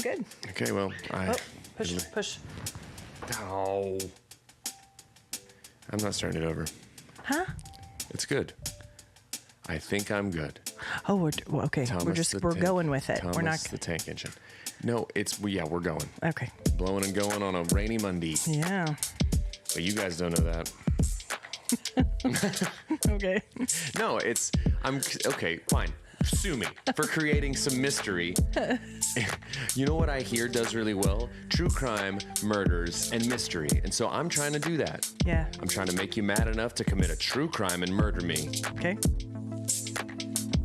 Good. Okay, well, Push. Oh. I'm not starting it over. Huh? It's good. I think I'm good. Oh, okay. We're going with it. We're not the tank engine. No, we're going. Okay. Blowing and going on a rainy Monday. Yeah. But you guys don't know that. Okay. No, okay, fine. Sue me for creating some mystery. You know what I hear does really well? True crime, murders, and mystery. And so I'm trying to do that. Yeah. I'm trying to make you mad enough to commit a true crime and murder me. Okay.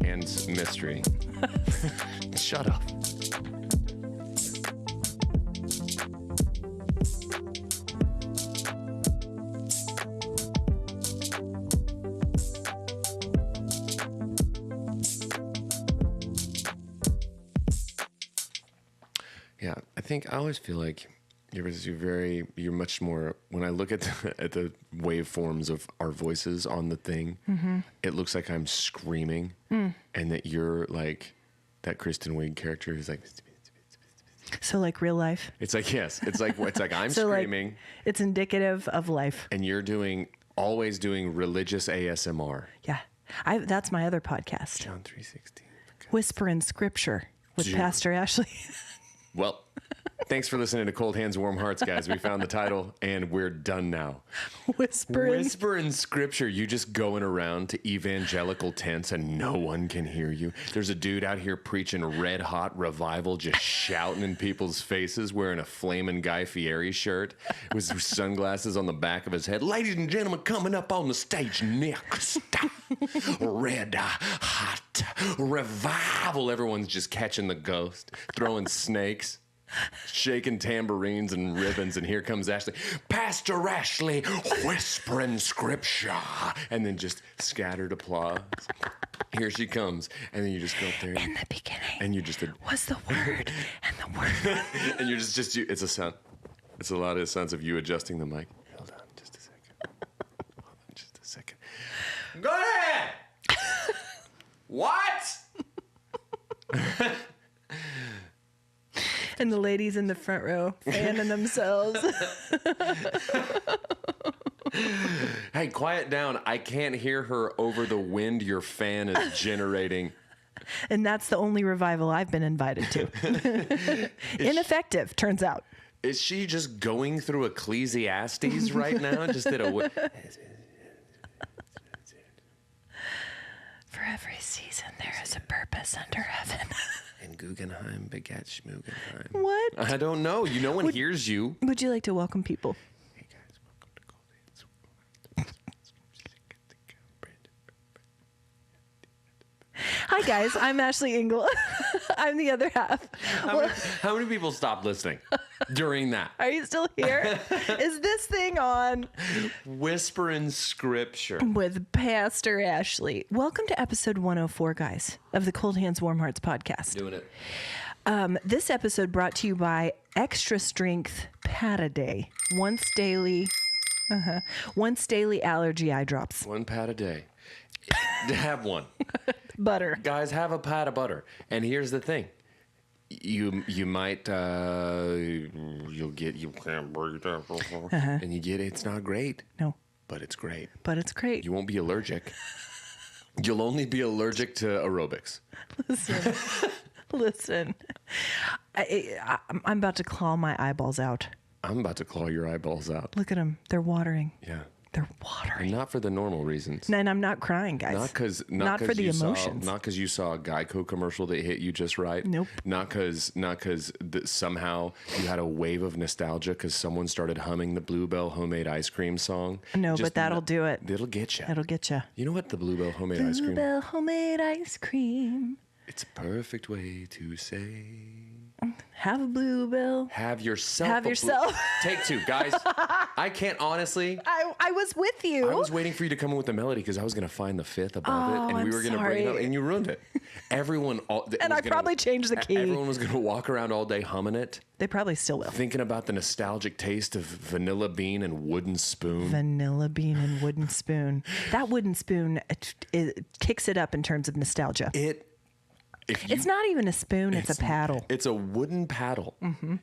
And mystery. Shut up. Yeah, I always feel like you're much more, when I look at the waveforms of our voices on the thing, it looks like I'm screaming, and that you're like that Kristen Wiig character who's like. So like real life. It's like, yes, it's like I'm so screaming. Like, it's indicative of life. And you're always doing religious ASMR. Yeah, that's my other podcast. John 3:16. Whisper in Scripture with Pastor Ashley. Well, thanks for listening to Cold Hands, Warm Hearts, guys. We found the title, and we're done now. Whisper in Scripture. You just going around to evangelical tents, and no one can hear you. There's a dude out here preaching red-hot revival, just shouting in people's faces, wearing a flaming Guy Fieri shirt with sunglasses on the back of his head. Ladies and gentlemen, coming up on the stage next, red-hot revival. Everyone's just catching the ghost, throwing snakes, shaking tambourines and ribbons, and here comes Ashley. Pastor Ashley, whispering Scripture, and then just scattered applause. Here she comes, and then you just go up there. In the beginning, and you just was the Word, and the Word. And you're just you. It's a sound. It's a lot of sounds of you adjusting the mic. Hold on, just a second. Hold on, just a second. Go ahead. What? And the ladies in the front row fanning themselves. Hey, quiet down. I can't hear her over the wind your fan is generating. And that's the only revival I've been invited to. Ineffective, turns out. Is she just going through Ecclesiastes right now? Just at a... For every season, there is a purpose under heaven. And Guggenheim begat Schmuggenheim. What? I don't know. No one hears you. Would you like to welcome people? Hey, guys. Welcome to Cold Hands. Hi, guys. I'm Ashley Engle. I'm the other half. How many people stopped listening during that? Are you still here? Is this thing on? Whisper in Scripture. With Pastor Ashley. Welcome to episode 104, guys, of the Cold Hands, Warm Hearts podcast. Doing it. This episode brought to you by Extra Strength Pat-A-Day. Once daily allergy eye drops. 1 pat a day. Have one. Butter. Guys, have a pat of butter. And here's the thing. You might you'll get and you get it's not great. No. But it's great. But it's great. You won't be allergic. You'll only be allergic to aerobics. Listen. I'm about to claw my eyeballs out. I'm about to claw your eyeballs out. Look at them. They're watering. Yeah. They're watering. And not for the normal reasons. And I'm not crying, guys. Not for the emotions. Not because you saw a Geico commercial that hit you just right. Nope. Not because somehow you had a wave of nostalgia because someone started humming the Bluebell homemade ice cream song. No, but that'll do it. It'll get you. It'll get you. You know what? The Bluebell homemade ice cream. Bluebell homemade ice cream. It's a perfect way to say. Have a Bluebell. Have yourself. Have yourself. Take two, guys. I can't honestly. I was with you. I was waiting for you to come in with the melody because I was going to find the fifth above it, and we were going to bring it up, and you ruined it. Everyone. And I probably changed the key. Everyone was going to walk around all day humming it. They probably still will. Thinking about the nostalgic taste of vanilla bean and wooden spoon. Vanilla bean and wooden spoon. That wooden spoon, it kicks it up in terms of nostalgia. It's not even a spoon. It's a paddle. It's a wooden paddle.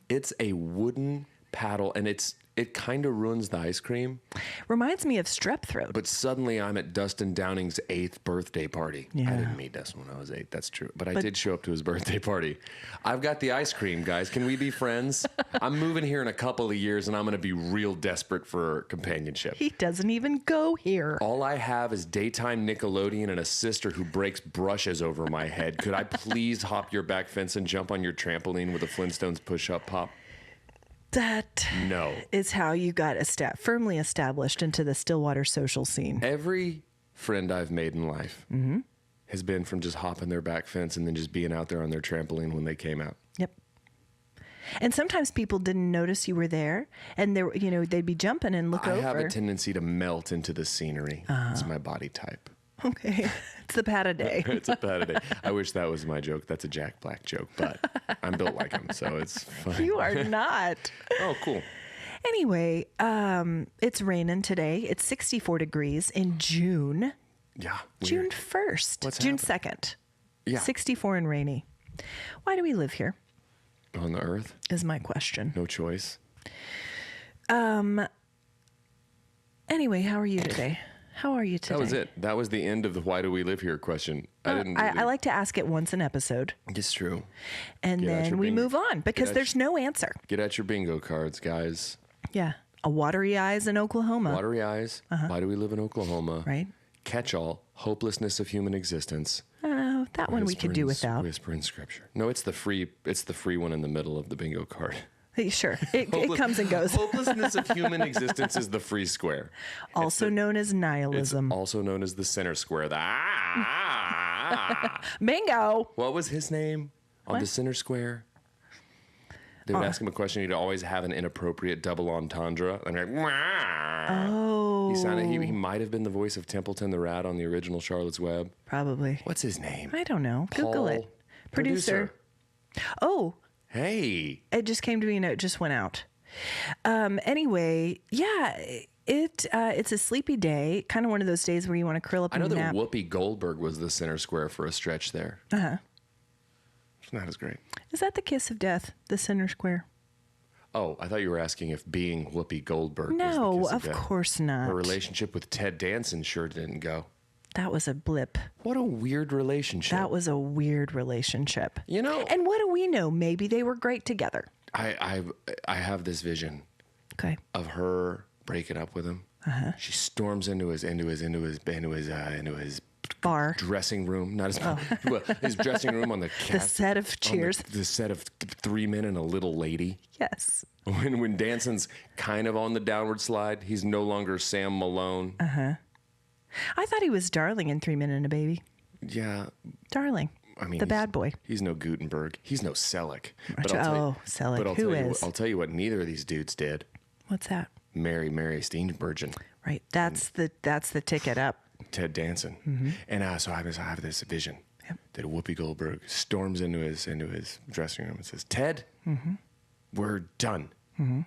It's a wooden paddle, and it kind of ruins the ice cream. Reminds me of strep throat. But suddenly I'm at Dustin Downing's 8th birthday party. Yeah. I didn't meet Dustin when I was 8. That's true. But I did show up to his birthday party. I've got the ice cream, guys. Can we be friends? I'm moving here in a couple of years, and I'm going to be real desperate for companionship. He doesn't even go here. All I have is daytime Nickelodeon and a sister who breaks brushes over my head. Could I please hop your back fence and jump on your trampoline with a Flintstones push-up pop? That is how you got firmly established into the Stillwater social scene. Every friend I've made in life has been from just hopping their back fence and then just being out there on their trampoline when they came out. Yep. And sometimes people didn't notice you were there, and they'd be jumping and look over. I have a tendency to melt into the scenery. It's my body type. Okay. It's the pat a day. It's a pat a day. I wish that was my joke. That's a Jack Black joke, but I'm built like him, so it's fine. You are not. Oh, cool. Anyway, it's raining today. It's 64 degrees in June. Yeah. June 1st. What's June happening? 2nd. Yeah. 64 and rainy. Why do we live here? On the earth? Is my question. No choice. Anyway, how are you today? How are you today? That was it. That was the end of the why do we live here question. I like to ask it once an episode. It's true. And then we move on because there's no answer. Get out your bingo cards, guys. Yeah. A watery eyes in Oklahoma. Watery eyes. Why do we live in Oklahoma? Right. Catch all. Hopelessness of human existence. Oh, that one we could do without. Whisper in scripture. No, it's the free one in the middle of the bingo card. Sure. It comes and goes. Hopelessness of human existence is the free square. Also known as nihilism. It's also known as the center square. Bingo. What was his name on the center square? They would ask him a question. He'd always have an inappropriate double entendre. And like, oh. He might have been the voice of Templeton the Rat on the original Charlotte's Web. Probably. What's his name? I don't know. Google it. Producer. Oh. Hey. It just came to me and it just went out. Anyway, yeah, it's a sleepy day. Kind of one of those days where you want to curl up and nap. I know that Whoopi Goldberg was the center square for a stretch there. Uh-huh. It's not as great. Is that the kiss of death, the center square? Oh, I thought you were asking if being Whoopi Goldberg was the kiss of death. Of course not. Her relationship with Ted Danson sure didn't go. That was a blip. What a weird relationship. That was a weird relationship. You know. And what do we know? Maybe they were great together. I have this vision. Okay. Of her breaking up with him. Uh-huh. She storms into his bar dressing room, not his well, his dressing room on the the set of Cheers. The set of 3 men and a little lady. Yes. When Danson's kind of on the downward slide, he's no longer Sam Malone. Uh-huh. I thought he was Darling in 3 Men and a Baby. Yeah. Darling. I mean, the bad boy. He's no Gutenberg. He's no Selleck. Selleck. Who is? I'll tell you what neither of these dudes did. What's that? Mary Steenburgen. Right. That's the ticket up. Ted Danson. Mm-hmm. And so I have this vision that Whoopi Goldberg storms into his dressing room and says, "Ted, we're done.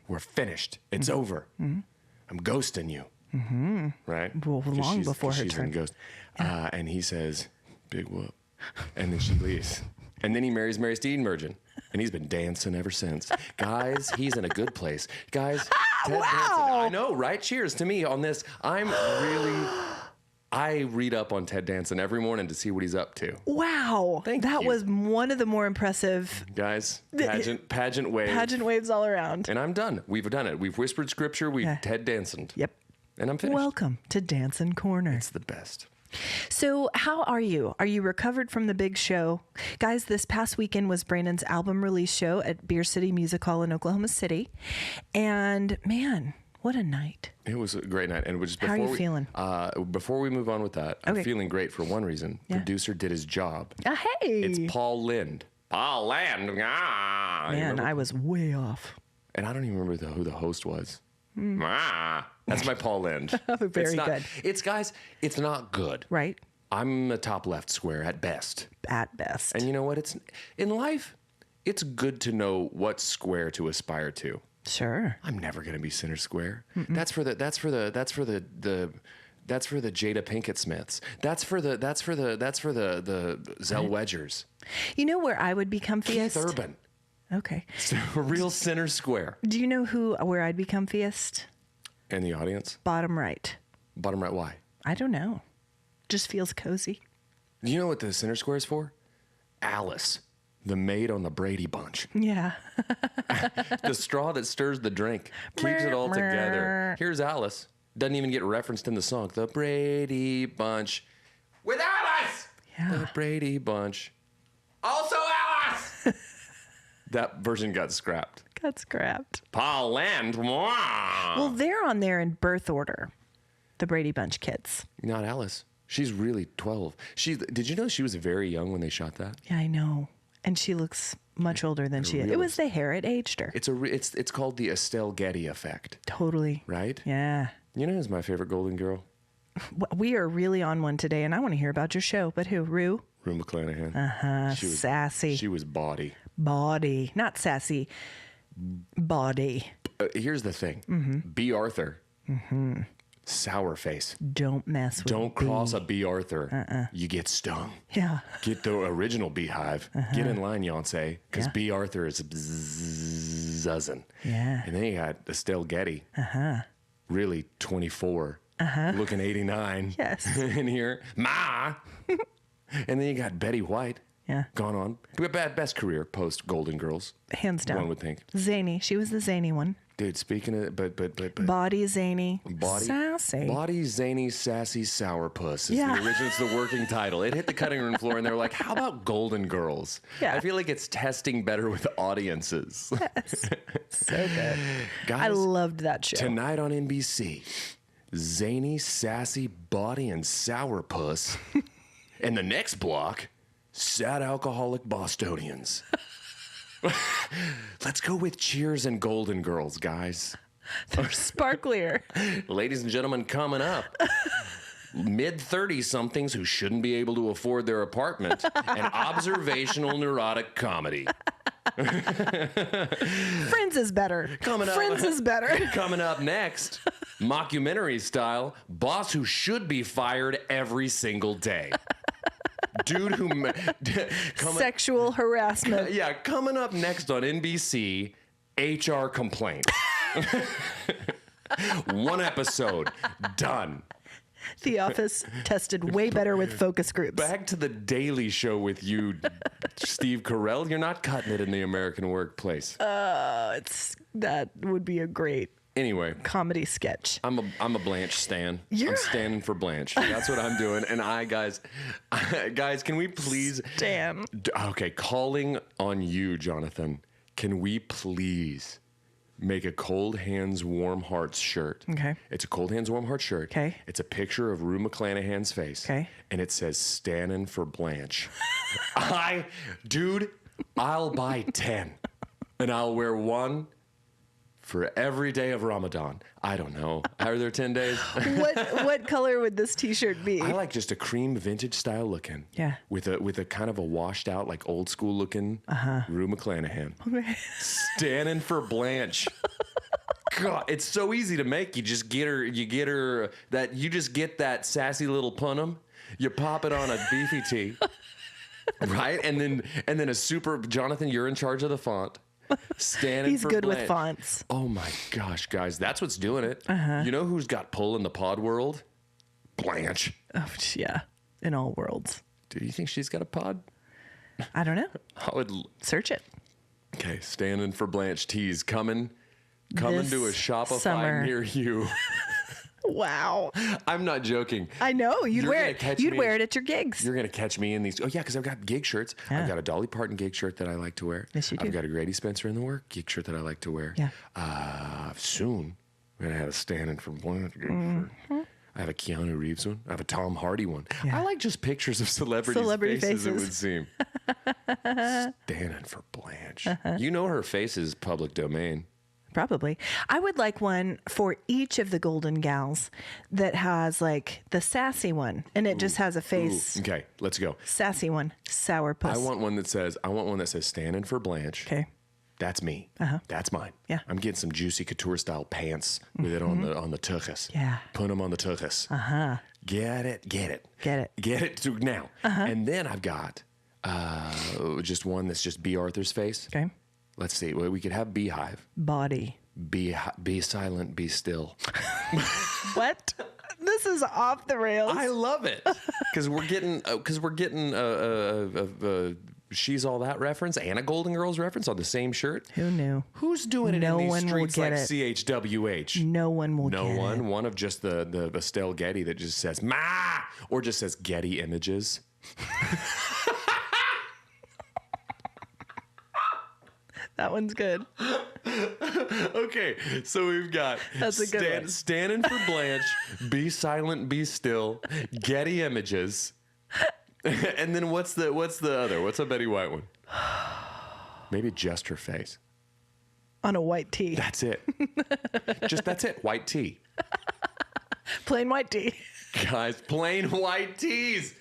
We're finished. It's over. I'm ghosting you." Right? Well, long before her she's turn. In Ghost. And he says, "Big whoop." And then she leaves. And then he marries Mary Steenburgen. And he's been dancing ever since. Guys, he's in a good place. Guys, Ted Danson. I know, right? Cheers to me on this. I read up on Ted Danson every morning to see what he's up to. Wow. That was one of the more impressive. Guys, pageant waves. Pageant waves all around. And I'm done. We've done it. We've whispered scripture. We've Ted Dansoned. Yep. And I'm finished. Welcome to Dancin' Corner. It's the best. So how are you? Are you recovered from the big show? Guys, this past weekend was Brandon's album release show at Beer City Music Hall in Oklahoma City. And man, what a night. It was a great night. And how are you feeling? Before we move on with that, I'm feeling great for one reason. Yeah. Producer did his job. Hey. It's Paul Lind. Paul Lind. Man, I was way off. And I don't even remember who the host was. That's my Paul Lind. Very good. It's not good. Right. I'm a top left square at best. At best. And you know what? It's in life, it's good to know what square to aspire to. Sure. I'm never going to be center square. Mm-mm. That's for the That's for the Jada Pinkett Smiths. That's for the Zell Wedgers. You know where I would be comfiest? Keith Urban. Okay. So a real center square. Do you know where I'd be comfiest? In the audience? Bottom right. Bottom right, why? I don't know. Just feels cozy. Do you know what the center square is for? Alice, the maid on the Brady Bunch. Yeah. The straw that stirs the drink, keeps it all together. Here's Alice. Doesn't even get referenced in the song. The Brady Bunch. With Alice! Yeah. The Brady Bunch. Also Alice! That version got scrapped. Got scrapped. Paul Land. Well, they're on there in birth order. The Brady Bunch kids. Not Alice. She's really 12. Did you know she was very young when they shot that? Yeah, I know. And she looks much older than she is. It was the hair. It aged her. It's called the Estelle Getty effect. Totally. Right? Yeah. You know who's my favorite Golden Girl? We are really on one today, and I want to hear about your show. But who? Rue? Rue McClanahan. Sassy. She was bawdy. Body. Not sassy. Body. Here's the thing. B. Arthur. Sour face. Don't mess with Don't cross a B. Arthur. You get stung. Yeah. Get the original beehive. Get in line, Yonsei, because B. Arthur is zuzzing. Yeah. And then you got Estelle Getty. Really 24. Looking 89. Yes. In here. Ma! And then you got Betty White. Yeah. Gone on. Best career post Golden Girls. Hands down. One would think. Zany. She was the zany one. Dude, speaking of, but Body zany. Body, sassy. Body zany, sassy, sourpuss is Yeah. the original. It's the working title. It hit the cutting room floor, and they're like, "How about Golden Girls?" Yeah. I feel like it's testing better with audiences. Yes. So good. Guys, I loved that show. tonight on NBC, zany, sassy, body, and sourpuss, and the next block, sad alcoholic Bostonians. Let's go with Cheers and Golden Girls, guys. They're sparklier. Ladies and gentlemen, coming up, mid-30-somethings who shouldn't be able to afford their apartment, and observational neurotic comedy. Friends is better. Coming up. Friends is better. Coming up next, mockumentary style, boss who should be fired every single day. Dude who... Sexual harassment. Yeah, coming up next on NBC, HR complaint. One episode, done. The Office tested way better with focus groups. Back to the Daily Show with you, Steve Carell. You're not cutting it in the American workplace. That would be a great Anyway, comedy sketch. I'm a Blanche stan. You're- I'm standing for Blanche. That's what I'm doing. And guys, can we please... Damn. Okay, calling on you, Jonathan. Can we please make a Cold Hands, Warm Hearts shirt? Okay. It's a Cold Hands, Warm Hearts shirt. Okay. It's a picture of Rue McClanahan's face. Okay. And it says, Stannin for Blanche. Dude, I'll buy 10. And I'll wear one for every day of Ramadan. I don't know. Are there 10 days? What color would this T-shirt be? I like just a cream vintage style looking. Yeah. With a kind of a washed out, like old school looking Rue McClanahan. Standing for Blanche. God, it's so easy to make. You just get her that sassy little punum. You pop it on a beefy tee. Right? And then a super Jonathan, you're in charge of the font. Standing He's for good Blanche. with fonts. Oh my gosh, guys, that's what's doing it. You know who's got pull in the pod world? Blanche. Oh, yeah, in all worlds. Do you think she's got a pod? I don't know. I would. Search it. Okay, standing for Blanche tees coming This to a Shopify summer. near you. Wow. I'm not joking. I know. You'd You're wear gonna it. catch You'd me- wear it at your gigs. You're gonna catch me in these. Oh yeah, because I've got gig shirts. Yeah. I've got a Dolly Parton gig shirt that I like to wear. Yes, you do. I've got a Grady Spencer in the Work gig shirt that I like to wear. Yeah. Soon we're gonna have a standing for Blanche gig shirt. I have a Keanu Reeves one. I have a Tom Hardy one. Yeah. I like just pictures of celebrity faces. It would seem. Standing for Blanche. You know her face is public domain. Probably. I would like one for each of the Golden Gals that has like the sassy one, and it just has a face. Ooh, okay, let's go. Sassy one, sourpuss. I want one that says standing for Blanche. Okay. That's me. That's mine. Yeah. I'm getting some juicy couture style pants with it on the tuchus. Yeah. Put them on the tuchus. Get it. Get it to now. And then I've got just one that's just B. Arthur's face. Okay. Let's see. Well, we could have beehive. Body. Be silent, be still. What? This is off the rails. I love it because we're getting She's All That reference and a Golden Girls reference on the same shirt. Who knew? Who's doing it No in these one will streets get like it. CHWH? No one will No get one. it. One of just the Estelle Getty that just says "ma" or just says Getty Images. That one's good. Okay, so we've got That's a good one. Stannin for Blanche, Be Silent, Be Still, Getty Images, and then what's the other? What's a Betty White one? Maybe just her face. On a white tee. That's it. That's it. White tee. Plain white tee. Guys, plain white tees.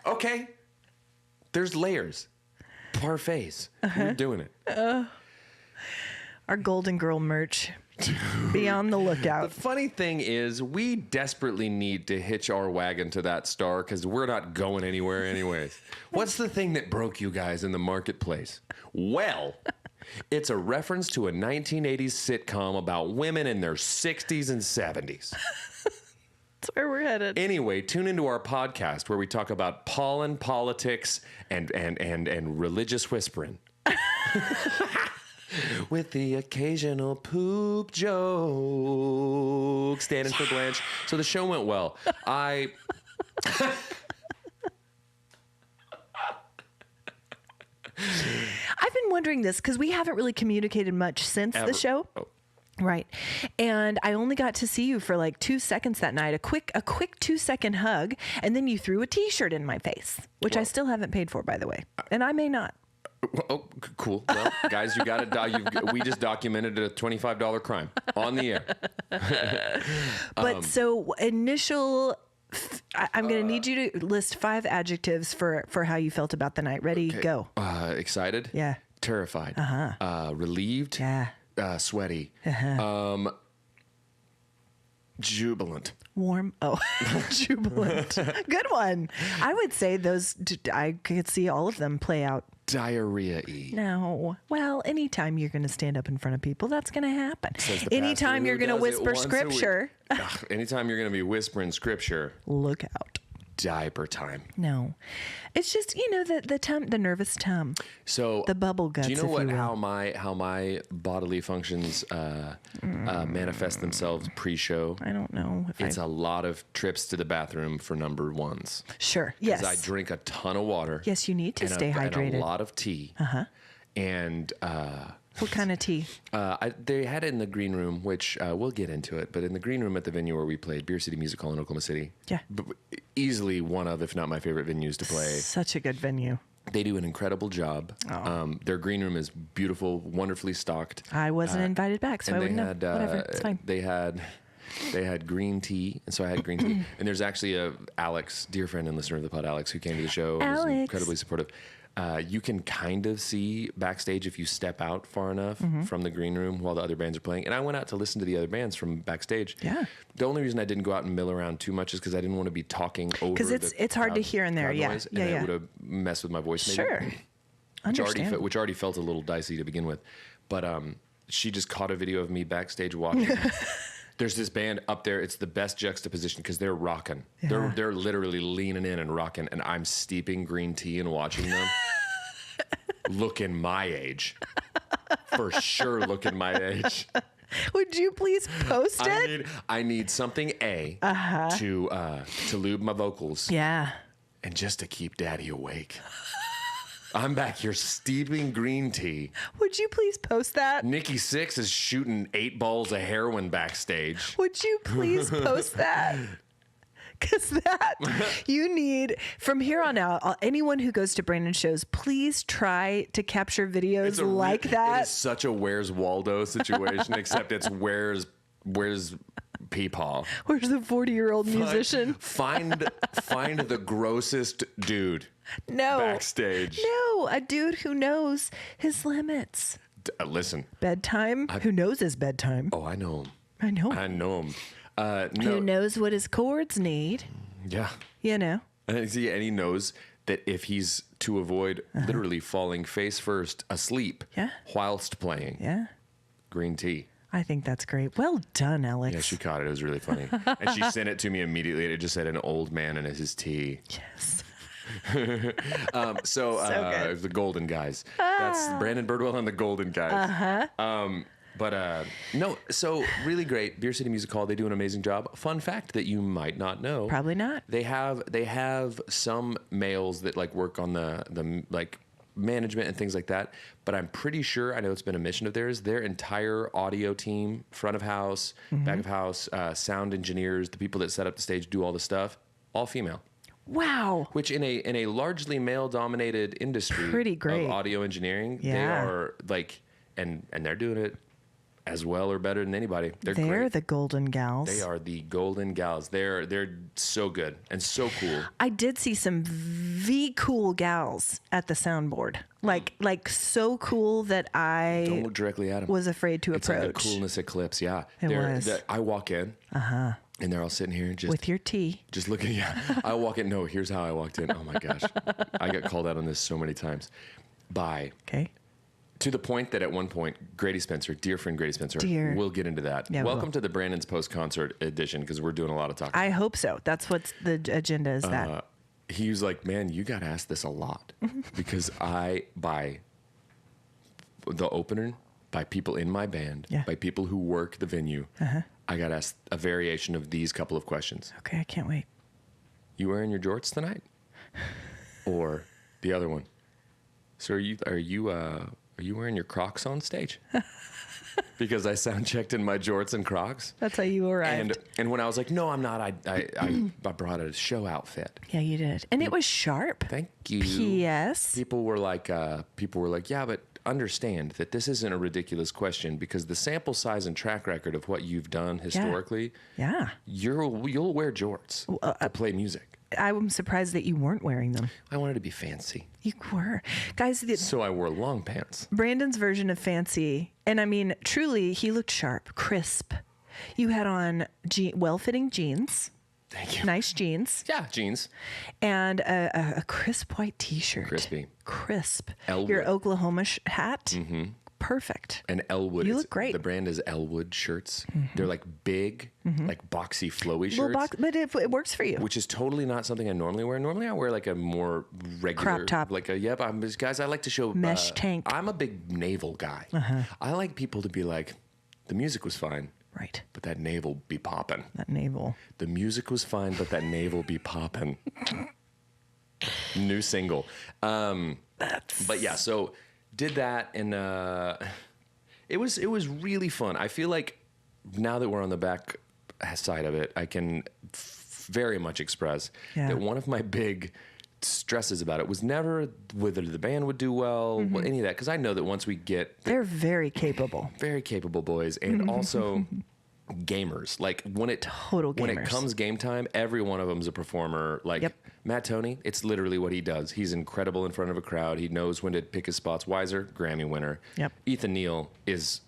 Okay. There's layers. Parfaits. We're doing it. Our Golden Girl merch. Be on the lookout. The funny thing is, we desperately need to hitch our wagon to that star because we're not going anywhere anyways. What's the thing that broke you guys in the marketplace? Well, it's a reference to a 1980s sitcom about women in their 60s and 70s. That's where we're headed. Anyway, tune into our podcast where we talk about pollen, politics, and religious whispering. With the occasional poop joke. Standing for Blanche. So the show went well. I've been wondering this because we haven't really communicated much since the show. Oh. Right. And I only got to see you for like 2 seconds that night, a quick 2-second hug. And then you threw a t-shirt in my face, which I still haven't paid for, by the way. And I may not. Oh, cool. Well, guys, you got it. We just documented a $25 crime on the air. But so initial, I'm going to need you to list 5 adjectives for how you felt about the night. Ready, go. Excited. Yeah. Terrified. Relieved. Yeah. Sweaty. Jubilant. Warm. Oh, jubilant. Good one. I would say those, I could see all of them play out. Diarrhea-y. No. Well, anytime you're going to stand up in front of people, that's going to happen. pastor Anytime you're who going to does it whisper once a week. scripture, Anytime you're going to be whispering scripture, look out. diaper time. No. It's just, the nervous tum. So The bubble guts, do you know if you will. how my bodily functions manifest themselves pre-show? I don't know. It's a lot of trips to the bathroom for number ones. Sure. Yes. Because I drink a ton of water. Yes, you need to and stay hydrated. And a lot of tea. And What kind of tea? they had it in the green room, which we'll get into it. But in the green room at the venue where we played, Beer City Music Hall in Oklahoma City. Yeah. Easily one of, if not my favorite venues to play. Such a good venue. They do an incredible job. Their green room is beautiful, wonderfully stocked. I wasn't invited back, so I wouldn't know. Whatever. It's fine. They had green tea, and so I had green tea. And there's actually Alex, dear friend and listener of the pod, Alex, who came to the show and was Alex. incredibly supportive. You can kind of see backstage if you step out far enough from the green room while the other bands are playing. And I went out to listen to the other bands from backstage. Yeah. The only reason I didn't go out and mill around too much is because I didn't want to be talking over. Because it's hard to hear in there. crowd Yeah. noise, Yeah. and Yeah. it would have messed with my voice. Maybe. Sure. Understand. Which already felt a little dicey to begin with. But she just caught a video of me backstage watching. There's this band up there. It's the best juxtaposition because they're rocking. Yeah. They're literally leaning in and rocking, and I'm steeping green tea and watching them. Looking my age. For sure looking my age. Would you please post it? I need something to lube my vocals. Yeah. And just to keep Daddy awake. I'm back here steeping green tea. Would you please post that? Nikki Sixx is shooting 8 balls of heroin backstage. Would you please post that? Because you need, from here on out, anyone who goes to Brandon shows, please try to capture videos like that. It is such a Where's Waldo situation, except it's Where's Peepaw. Where's the 40-year-old musician? Find the grossest dude No. backstage. No, a dude who knows his limits. Listen. Bedtime? Who knows his bedtime? Oh, I know him. I know. I know him. Who knows what his chords need? Yeah. You know. And he knows that if he's to avoid literally falling face first asleep whilst playing, green tea. I think that's great. Well done, Alex. Yeah, she caught it. It was really funny. And she sent it to me immediately. It just said an old man and his tea. Yes. So good. the Golden Guys. That's Brandon Birdwell and the Golden Guys. No, so really great. Beer City Music Hall, they do an amazing job. Fun fact that you might not know. Probably not. They have some males that like work on the like management and things like that, but I'm pretty sure, I know it's been a mission of theirs, their entire audio team, front of house, back of house, sound engineers, the people that set up the stage, do all the stuff, all female. Wow. Which in a largely male-dominated industry Pretty great. of audio engineering, they are like, and they're doing it as well or better than anybody. They're great. the Golden Gals. They are the Golden Gals. They're so good and so cool. I did see some cool gals at the soundboard. Like so cool that I Don't look directly at them. was afraid to It's approach. like a coolness eclipse, yeah. It was. I walk in, and they're all sitting here just With your tea. just looking. Yeah, I walk in. No, here's how I walked in. Oh my gosh, I got called out on this so many times. Okay. To the point that at one point, Grady Spencer, dear friend Grady Spencer, we'll get into that. Yeah, Welcome to the Brandon's post-concert edition, because we're doing a lot of talking. I hope so. That's what the agenda is. That He was like, man, you got asked this a lot, because by the opener, by people in my band, by people who work the venue, I got asked a variation of these couple of questions. Okay, I can't wait. You wearing your jorts tonight? Or the other one. So are you wearing your Crocs on stage? Because I sound checked in my jorts and Crocs. That's how you arrived. And when I was like, no, I'm not. I brought a show outfit. Yeah, you did, and it was sharp. Thank you. P.S. People were like, yeah, but understand that this isn't a ridiculous question, because the sample size and track record of what you've done historically, you'll wear jorts to play music. I'm surprised that you weren't wearing them. I wanted to be fancy. You were. Guys, So I wore long pants. Brandon's version of fancy, and I mean, truly, he looked sharp, crisp. You had on well-fitting jeans. Thank you. Nice jeans. Yeah, jeans. And a crisp white T-shirt. Crispy. Crisp. Elwood. Your Oklahoma hat. Mm-hmm. Perfect. And Elwood. You look great. The brand is Elwood shirts. They're like big, like boxy, flowy shirts. But it works for you. Which is totally not something I normally wear. Normally I wear like a more regular crop top. Like guys, I like to show mesh tank. I'm a big navel guy. I like people to be like, the music was fine. Right. But that navel be popping. That navel. The music was fine, but that navel be popping. New single. But yeah, so did that, and it was really fun. I feel like now that we're on the back side of it, I can very much express that one of my big stresses about it was never whether the band would do well, any of that, because I know that once we get They're very capable. very capable boys, and also gamers. Like when it comes game time, every one of them's a performer. Like Matt Toney, it's literally what he does. He's incredible in front of a crowd. He knows when to pick his spots. Weiser, Grammy winner. Ethan Neal is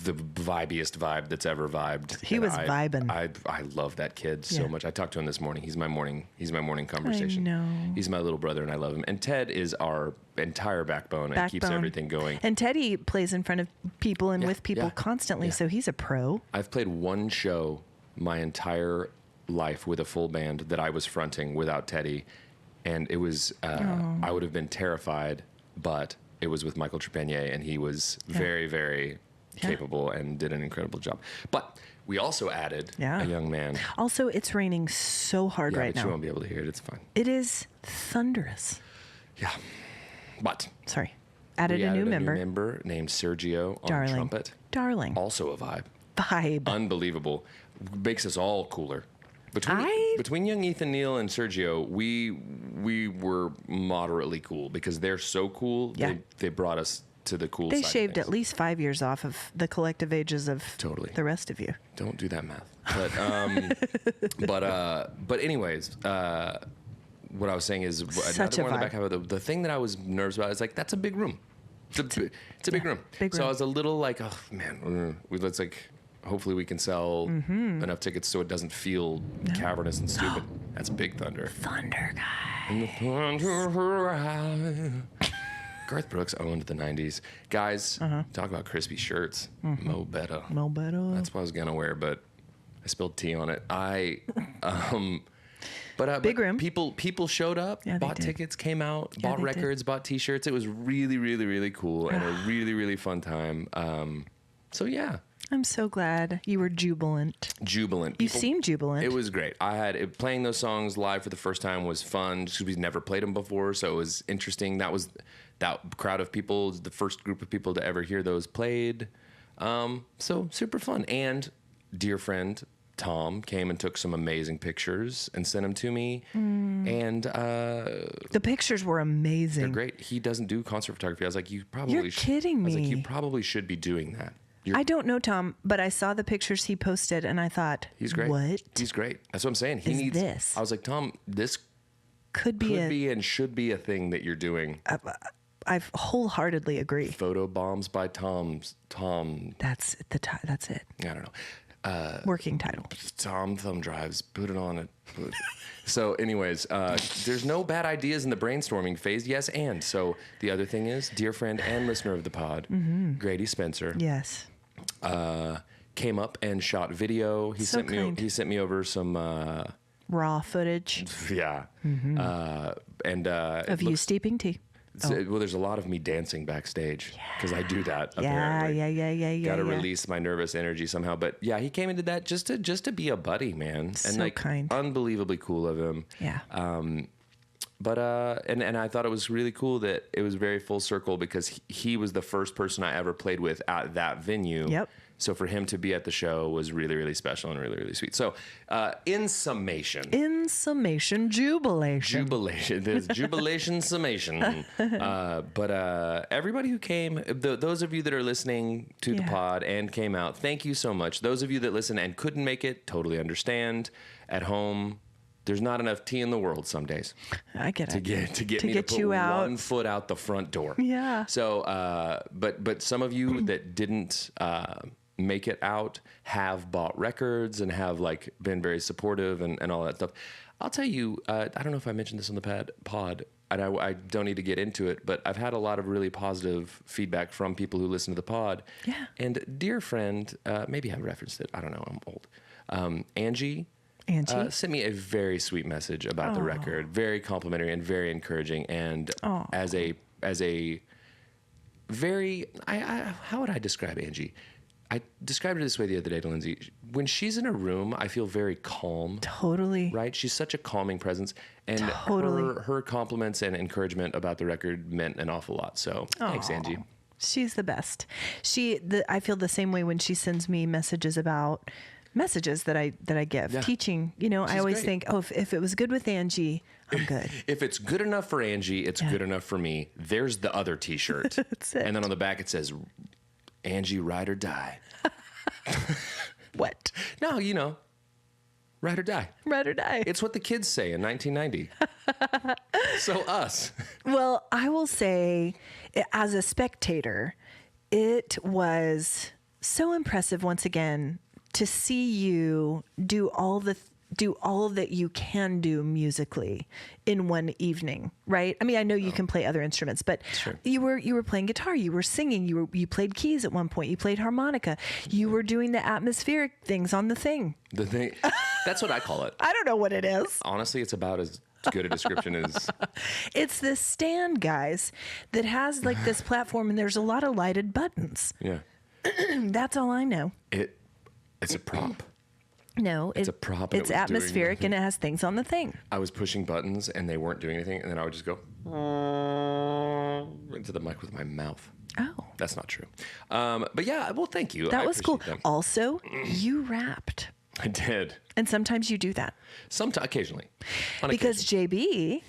the vibiest vibe that's ever vibed. He was vibing. I love that kid so much. I talked to him this morning. He's my morning conversation. I know. He's my little brother, and I love him. And Ted is our entire backbone and keeps everything going. And Teddy plays in front of people and with people constantly, so he's a pro. I've played one show my entire life with a full band that I was fronting without Teddy, and it was I would have been terrified, but it was with Michael Trepanier, and he was very, very capable and did an incredible job. But we also added a young man. Also, it's raining so hard right but now. You won't be able to hear it. It's fine. It is thunderous. Yeah. But sorry. Added a new member named Sergio on trumpet. Darling. Also a vibe. Vibe. Unbelievable. Makes us all cooler. Between young Ethan Neal and Sergio, we were moderately cool because they're so cool. Yeah. They brought us to the cool side. They shaved at least 5 years off of the collective ages of the rest of you. Don't do that math. But anyways, what I was saying is, now that we're on the back half of the thing that I was nervous about is like, that's a big room. It's a big room. Big So room. I was a little like, oh man, let's like, hopefully we can sell enough tickets so it doesn't feel cavernous and stupid. That's Big Thunder. Thunder guy. And the thunder. Garth Brooks owned the 90s. Guys, talk about crispy shirts. Mo better. No better. That's what I was going to wear, but I spilled tea on it. Big room. People showed up, Yeah, they bought did. tickets, came out, bought they records, bought T-shirts. It was really, really, really cool and a really, really fun time. So yeah, I'm so glad you were jubilant. jubilant. You People- seem jubilant. It was great. Playing those songs live for the first time was fun just because we've never played them before, so it was interesting. That crowd of people, the first group of people to ever hear those played. So super fun. And dear friend Tom came and took some amazing pictures and sent them to me. And the pictures were amazing. they're great. He doesn't do concert photography. I was like, you probably You're kidding I was like, me. you probably should be doing that. I don't know Tom, but I saw the pictures he posted and I thought, He's great. What He's great. That's what I'm saying. He is needs this? I was like, Tom, this Could be could be and should be a thing that you're doing. I wholeheartedly agree. Photo bombs by Tom. That's that's it. I don't know. Working title. Tom thumb drives. Put it on it. So, anyways, there's no bad ideas in the brainstorming phase. Yes, and so the other thing is, dear friend and listener of the pod, Grady Spencer, Yes. came up and shot video. He So sent kind. me. He sent me over some. Raw footage Yeah. And of you steeping tea. well, there's a lot of me dancing backstage because I do that. Yeah, Apparently. yeah. Got to yeah. release my nervous energy somehow. But yeah, he came and did that just to be a buddy, man. And So like kind. unbelievably cool of him. Yeah. But and I thought it was really cool that it was very full circle because he was the first person I ever played with at that venue. Yep. So for him to be at the show was really, really special and really, really sweet. So in summation. Jubilation. Jubilation. There's jubilation summation. But everybody who came, those of you that are listening to the Yeah. pod and came out, thank you so much. Those of you that listen and couldn't make it, totally understand. At home, there's not enough tea in the world some days I get to it. get me get to put you out. 1 foot out the front door. Yeah. So, but some of you that didn't make it out have bought records and have like been very supportive and all that stuff. I'll tell you, I don't know if I mentioned this on the pod, and I don't need to get into it, but I've had a lot of really positive feedback from people who listen to the pod. Yeah. And dear friend, maybe I referenced it. I don't know. I'm old. Angie. Angie? Sent me a very sweet message about the record, very complimentary and very encouraging. And as a very, how would I describe Angie? I described it this way the other day to Lindsay. When she's in a room, I feel very calm. Totally. Right? She's such a calming presence. And Totally. her compliments and encouragement about the record meant an awful lot. So thanks, Angie. She's the best. I feel the same way when she sends me messages that I give. Yeah. Teaching, I always great. think, if it was good with Angie, I'm good. If it's good enough for Angie, it's good enough for me. There's the other T-shirt. That's it. And then on the back it says, Angie, ride or die. What? No, ride or die. Ride or die. It's what the kids say in 1990. So us. Well, I will say, as a spectator, it was so impressive once again to see you do all that you can do musically in one evening, right? I mean, I know you can play other instruments, but Sure. you were playing guitar, you were singing, you played keys at one point, you played harmonica, you were doing the atmospheric things on the thing. The thing. That's what I call it. I don't know what it is. Honestly, it's about as good a description as. It's this stand, guys, that has like this platform, and there's a lot of lighted buttons. Yeah. That's all I know. It's a prop. No, It's a prop and It's it was doing atmospheric and it has things on the thing. I was pushing buttons and they weren't doing anything, and then I would just go into the mic with my mouth. Oh, That's not true. But yeah, well, thank you. that I was cool. appreciate that. Also, you rapped, I did. and sometimes you do that Occasionally. On because occasion. JB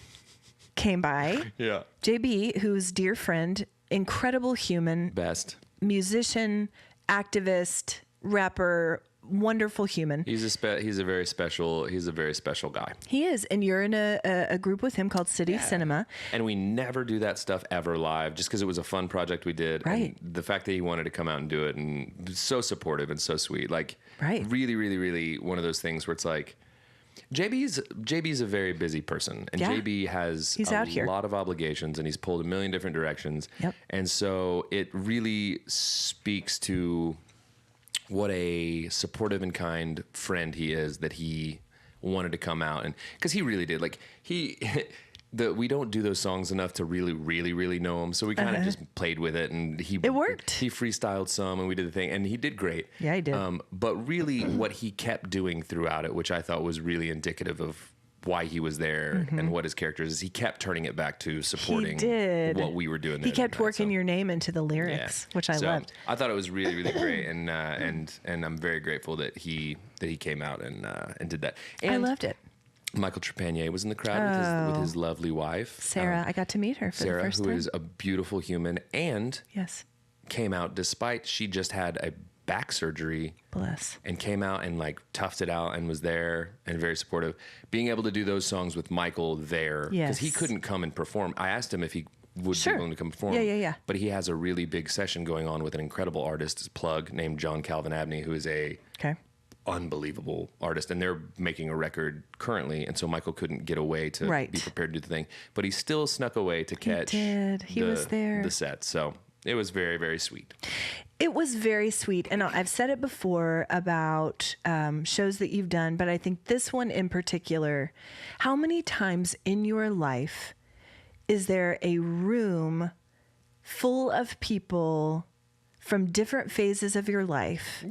came by. Yeah. JB, who's dear friend, incredible human, Best. musician, activist, rapper, wonderful human. He's a very special guy. He is. And you're in a group with him called City Cinema. And we never do that stuff ever live just because it was a fun project we did. Right. And the fact that he wanted to come out and do it and so supportive and so sweet. Like, right. Really, really, really one of those things where it's like, JB's a very busy person, and Yeah. JB has a lot of obligations, and he's pulled a million different directions. Yep. And so it really speaks to what a supportive and kind friend he is that he wanted to come out, and because he really did. Like we don't do those songs enough to really, really, really know him, so we kind of just played with it, and it worked. He freestyled some, and we did the thing, and he did great. Yeah, he did. But really, what he kept doing throughout it, which I thought was really indicative of why he was there and what his character is, he kept turning it back to supporting what we were doing. He kept working your name into the lyrics, which I loved. I thought it was really, really great, and I'm very grateful that he came out and did that. And I loved it. Michael Trepanier was in the crowd with his lovely wife, Sarah. I got to meet her for the first time. Sarah, who is a beautiful human, and came out despite she just had a back surgery. Bless. And came out and like toughed it out and was there and very supportive. Being able to do those songs with Michael there, because he couldn't come and perform. I asked him if he would be willing to come perform. Yeah. But he has a really big session going on with an incredible artist, plug, named John Calvin Abney, who is a unbelievable artist, and they're making a record currently, and so Michael couldn't get away to be prepared to do the thing, but he still snuck away to catch he was there, the set. So it was very, very sweet. It was very sweet, and I've said it before about shows that you've done, but I think this one in particular, how many times in your life is there a room full of people from different phases of your life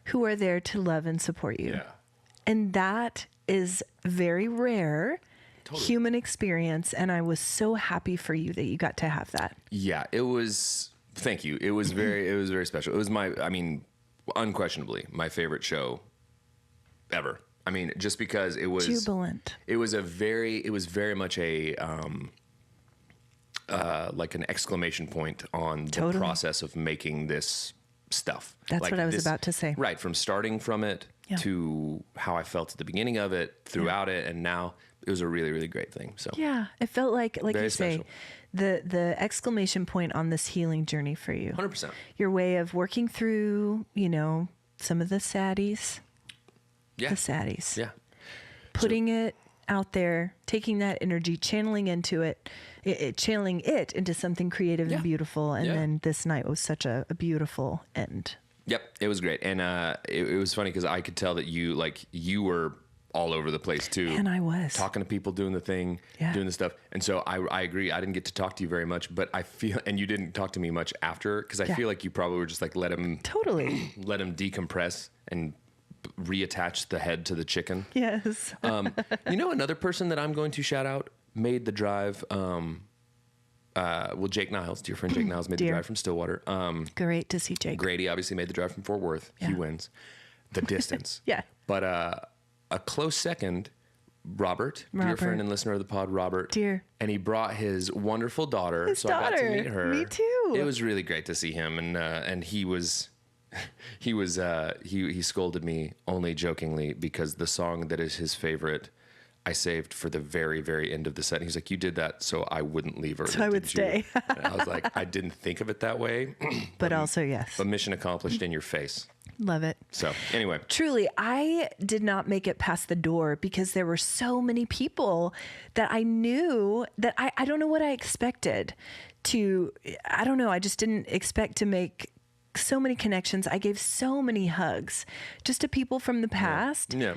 who are there to love and support you? And that is very rare human experience, and I was so happy for you that you got to have that. Yeah, it was. Thank you. It was very special. It was unquestionably my favorite show ever. I mean, just because it was jubilant. It was very much a like an exclamation point on the process of making this stuff. That's like what I was about to say. Right, from starting from it to how I felt at the beginning of it, throughout it, and now it was a really, really great thing. So it felt like very you say, special. the exclamation point on this healing journey for you. 100%. Your way of working through, some of the saddies. Yeah. The saddies. Yeah. Putting it out there, taking that energy, channeling into it, channeling it into something creative and beautiful. And then this night was such a beautiful end. Yep, it was great. And it was funny because I could tell that you were all over the place too. And I was. Talking to people, doing the thing, doing the stuff. And so I agree. I didn't get to talk to you very much, but I feel, and you didn't talk to me much after, because I feel like you probably were just like, let him decompress and reattach the head to the chicken. Yes. Another person that I'm going to shout out made the drive. Jake Niles, dear friend Jake Niles, made the drive from Stillwater. Great to see Jake. Grady obviously made the drive from Fort Worth. He wins the distance. But a close second, Robert, dear friend and listener of the pod, Robert. Dear. And he brought his wonderful daughter. I got to meet her. Me too. It was really great to see him. And he scolded me only jokingly because the song that is his favorite, I saved for the very, very end of the set. And he's like, you did that so I wouldn't leave early. So I would stay. And I was like, I didn't think of it that way. But also, yes. But mission accomplished in your face. Love it. So anyway. Truly, I did not make it past the door because there were so many people that I knew that I don't know what I expected to. I don't know. I just didn't expect to make so many connections. I gave so many hugs just to people from the past. Yeah.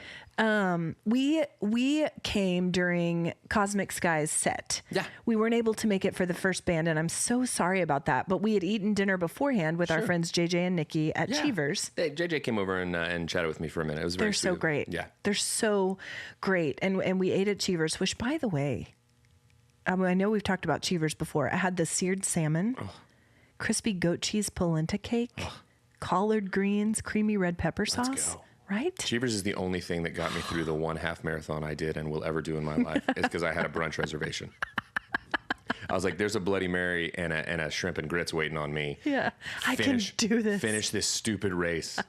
We came during Cosmic Sky's set. Yeah. We weren't able to make it for the first band, and I'm so sorry about that. But we had eaten dinner beforehand with our friends JJ and Nikki at Cheevers. Hey, JJ came over and chatted with me for a minute. It was very They're so great. Yeah. They're so great. And we ate at Cheevers, which, by the way, I know we've talked about Cheevers before. I had the seared salmon, crispy goat cheese polenta cake, collard greens, creamy red pepper sauce. Let's go. Right? Cheevers is the only thing that got me through the 1/2 marathon I did and will ever do in my life. Is because I had a brunch reservation. I was like, there's a Bloody Mary and a shrimp and grits waiting on me. Yeah. I can do this. Finish this stupid race.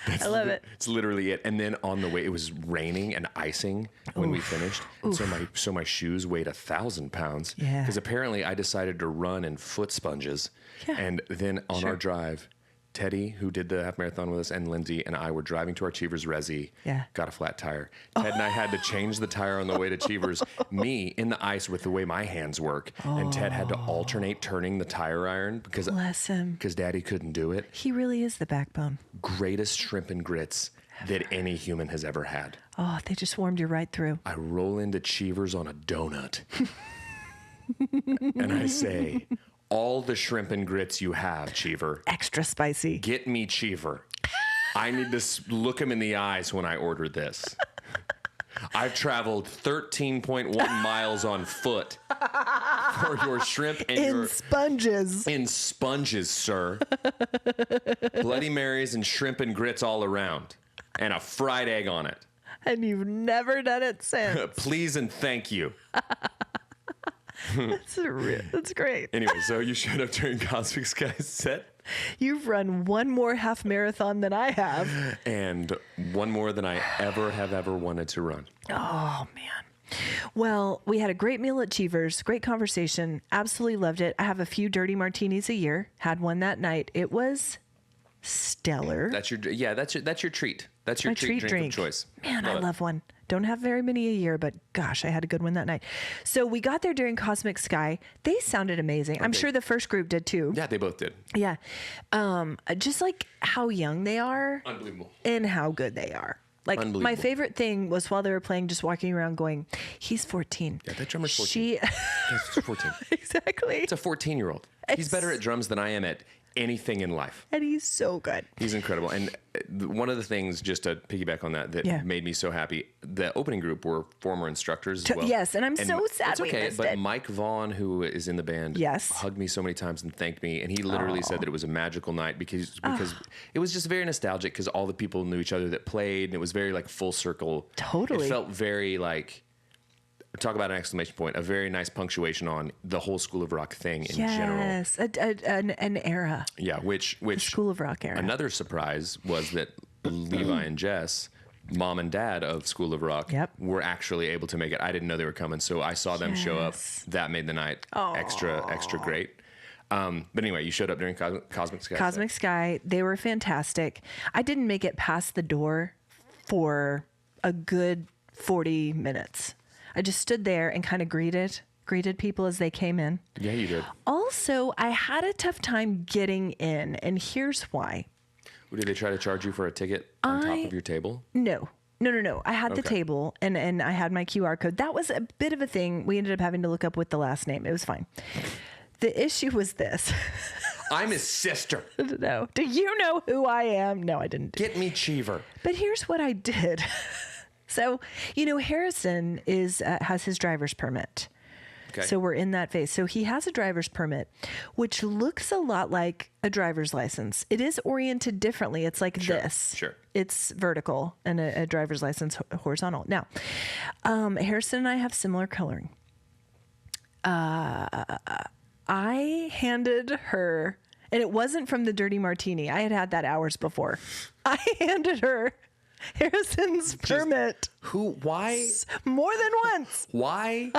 I love it. It's literally it. And then on the way, it was raining and icing when we finished. And so my shoes weighed 1,000 pounds. Yeah. Because apparently I decided to run in foot sponges. Yeah. And then on our drive, Teddy, who did the half marathon with us, and Lindsay and I were driving to our Cheevers Resi. Yeah. Got a flat tire. Ted and I had to change the tire on the way to Cheevers. Me in the ice with the way my hands work, and Ted had to alternate turning the tire iron because Bless him. because Daddy couldn't do it. He really is the backbone. Greatest shrimp and grits that any human has ever had. Oh, they just warmed you right through. I roll into Cheevers on a donut, and I say, "All the shrimp and grits you have, Cheever. Extra spicy. Get me Cheever. I need to look him in the eyes when I order this. I've traveled 13.1 miles on foot for your shrimp and In sponges. in sponges, sir. Bloody Marys and shrimp and grits all around, and a fried egg on it. And you've never done it since. Please and thank you." That's great. Anyway, so you showed up during Cosmic Sky's set, You've run one more half marathon than I have. and one more than I ever wanted to run. Oh, man. Well, we had a great meal at Cheevers, great conversation. Absolutely loved it. I have a few dirty martinis a year. Had one that night. It was stellar. That's your treat. That's your My treat treat drink of choice. Man, I love one. Don't have very many a year, but gosh, I had a good one that night. So we got there during Cosmic Sky. They sounded amazing. I'm sure the first group did too. Yeah, they both did. Yeah. Just like how young they are. Unbelievable. And how good they are. Like my Unbelievable. favorite thing was while they were playing, just walking around going, he's 14. Yeah, that drummer's 14. She It's 14. exactly. It's a 14-year-old. He's better at drums than I am at anything in life. And he's so good. He's incredible. And one of the things, just to piggyback on that made me so happy, the opening group were former instructors as well. Yes, and I'm so sad it's we okay, missed but it. Mike Vaughn, who is in the band, Yes. hugged me so many times and thanked me. And he literally said that it was a magical night because it was just very nostalgic because all the people knew each other that played. And it was very like full circle. Totally. It felt very like, talk about an exclamation point, a very nice punctuation on the whole School of Rock thing in general. Yes, an era. Yeah, which School of Rock era. Another surprise was that Levi and Jess, mom and dad of School of Rock, were actually able to make it. I didn't know they were coming, so I saw them show up. That made the night extra great. But anyway, you showed up during Cosmic Sky. Cosmic Sky, they were fantastic. I didn't make it past the door for a good 40 minutes. I just stood there and kind of greeted people as they came in. Yeah, you did. Also, I had a tough time getting in, and here's why. Did they try to charge you for a ticket on top of your table? No. I had the table, and I had my QR code. That was a bit of a thing. We ended up having to look up with the last name. It was fine. The issue was this. I'm his sister. No. Do you know who I am? No, I didn't. Get me Cheever. But here's what I did. So, Harrison has his driver's permit. Okay. So we're in that phase. So he has a driver's permit, which looks a lot like a driver's license. It is oriented differently. It's like this. Sure. It's vertical and a driver's license horizontal. Now, Harrison and I have similar coloring. I handed her, and it wasn't from the Dirty Martini. I had that hours before. I handed her Harrison's permit. Why? More than once. Why